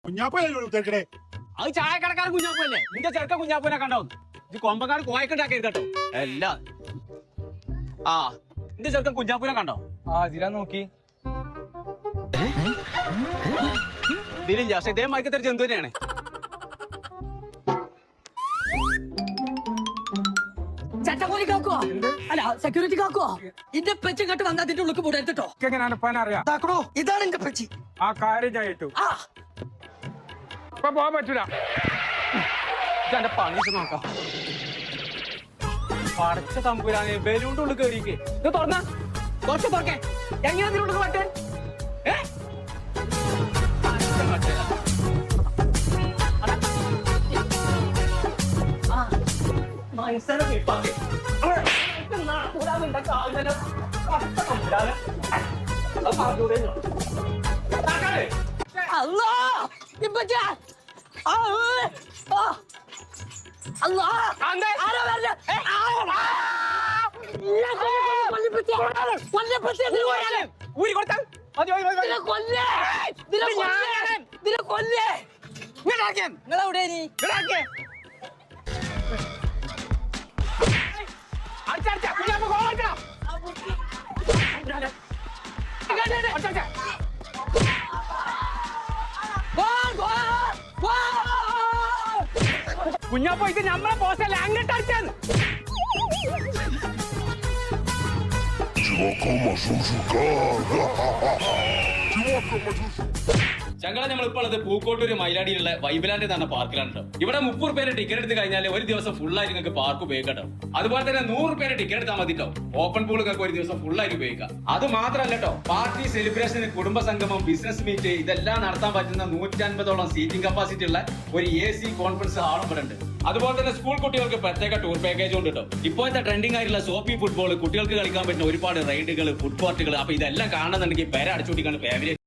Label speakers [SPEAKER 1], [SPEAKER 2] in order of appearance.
[SPEAKER 1] കുഞ്ഞാപ്പല്ലേ
[SPEAKER 2] അത് ചായക്കടക്കാരൻ കുഞ്ഞാപ്പല്ലേ നിന്റെ ചെറുക്ക കുഞ്ഞാപ്പനെ കണ്ടോ ഇത് കൊമ്പക്കാട് കോയക്കുണ്ടാക്കി കേട്ടോ എല്ലാം ആ നിന്റെ ചെറുക്കൻ കുഞ്ഞാപ്പൂനെ കണ്ടോ
[SPEAKER 3] ഇതിലാ നോക്കി
[SPEAKER 2] ഇതിലില്ല പക്ഷെ ഇതേ മയക്കത്തെ ഒരു ജന്തു തന്നെയാണ്
[SPEAKER 4] ചട്ടക്കോലി കാക്കുവാ അല്ല സെക്യൂരിറ്റി കാക്കുവാ ഇന്റെ പെച്ച് ഇങ്ങോട്ട് വന്നാ അതിന്റെ ഉള്ളിൽ പോടാ
[SPEAKER 3] എങ്ങനെയാണ് അറിയാം
[SPEAKER 4] ഇതാണ് എന്റെ പെച്ചി
[SPEAKER 3] ആ കാര്യം ഞാൻ ഏറ്റു
[SPEAKER 4] ആ
[SPEAKER 3] ഇപ്പൊ പോകാൻ പറ്റൂല
[SPEAKER 2] എന്റെ പണി നോക്കാം പടച്ച തമ്പുരാനെ ബലൂണിന്റെ ഉള്ളിൽ കയറിക്ക് ഇത് തുറന്ന കുറച്ച് തുറക്കേ എങ്ങനെ അതിനുള്ളിൽ പറ്റേ
[SPEAKER 4] അല്ലാ ഇപ്പച്ചാ അല്ലാ ആരാ വരണ്ട
[SPEAKER 2] ഊരി കൊടുത്താൽ മതി
[SPEAKER 4] നിങ്ങളെവിടെ നീ
[SPEAKER 2] കുഞ്ഞാപ്പോ ഇത് നമ്മളെ പോസ്റ്റല്ലേ അങ്ങോട്ട് അടിച്ചാണ് ചങ്ങള നമ്മളിപ്പോൾ ഉള്ളത് പൂക്കോട്ടൂര് മയിലാടിയിലുള്ള വൈബലാൻഡ് എന്ന പാർക്കിലാണ് കേട്ടോ. ഇവിടെ 30 രൂപയുടെ ടിക്കറ്റ് എടുത്ത് കഴിഞ്ഞാൽ ഒരു ദിവസം ഫുള്ളായി നിങ്ങൾക്ക് പാർക്ക് ഉപയോഗിക്കാം കേട്ടോ. അതുപോലെ തന്നെ 100 രൂപയുടെ ടിക്കറ്റ് എടുത്താൽ മതി കേട്ടോ. ഓപ്പൺ പൂൾ നിങ്ങൾക്ക് ഒരു ദിവസം ഫുള്ളായിട്ട് ഉപയോഗിക്കാം. അത് മാത്രമല്ല കേട്ടോ, പാർട്ടി സെലിബ്രേഷൻ, കുടുംബ സംഗമം, ബിസിനസ് മീറ്റ് ഇതെല്ലാം നടത്താൻ പറ്റുന്ന 150ഓളം സീറ്റിംഗ് കപ്പാസിറ്റി ഉള്ള ഒരു AC കോൺഫറൻസ് ഹാളും ഇവിടെ ഉണ്ട്. അതുപോലെ തന്നെ സ്കൂൾ കുട്ടികൾക്ക് പ്രത്യേക ടൂർ പാക്കേജ് ഉണ്ട് കേട്ടോ. ഇപ്പോഴത്തെ ട്രെൻഡിംഗ് ആയിട്ടുള്ള സോപ്പി ഫുട്ബോൾ, കുട്ടികൾക്ക് കളിക്കാൻ പറ്റുന്ന ഒരുപാട് റൈഡുകൾ, ഫുഡ് പാർട്ടുകൾ, അപ്പൊ ഇതെല്ലാം കാണുന്നുണ്ടെങ്കിൽ പേരെ അടിച്ചുകൂട്ടിക്കാണ് ഫേവറേറ്റ്.